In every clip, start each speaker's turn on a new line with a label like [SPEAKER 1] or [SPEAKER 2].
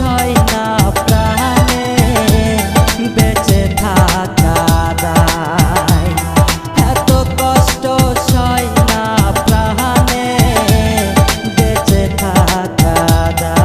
[SPEAKER 1] সয় না প্রাণে বেঁচে থাকা দায়, এত কষ্ট সয় না প্রাণে বেঁচে থাকা দায়।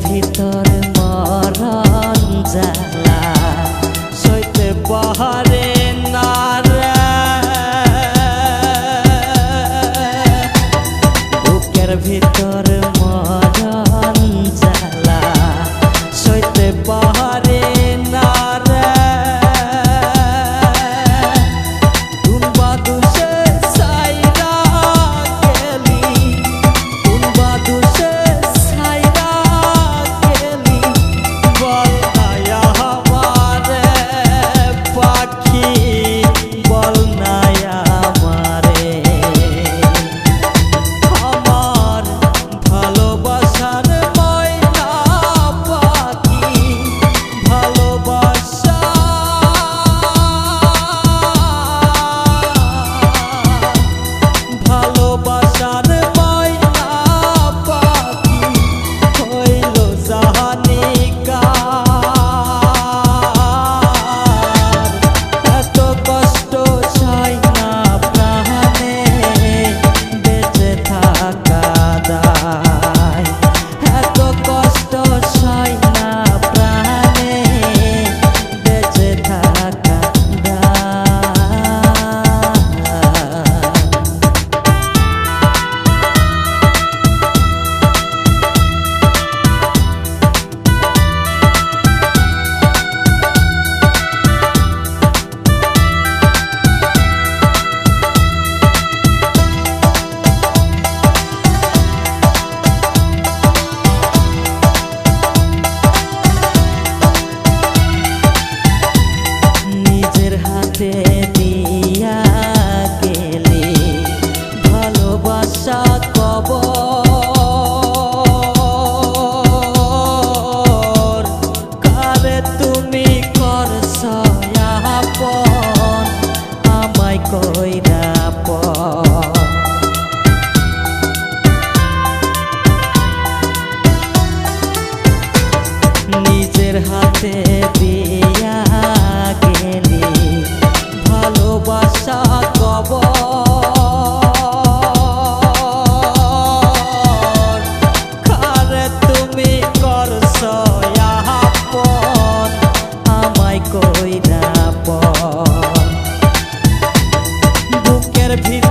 [SPEAKER 1] ভিতর মরণ জ্বালা সইতে পারে না রে, বুকের ভিতর মরণ জ্বালা সইতে পারে না রে, তুমবা দুষে সাইরা গেলি, তুমবা দুষে দিয়া গেলি ভালোবাসা কবর, কারে তুমি করছ আপন আমায় কইরা পর, নিজের হাতে দিয়া গেলি ভালোবাসা কবর, কারে তুমি করছ আপন আমায় কইরা পর, বুকের ভিতর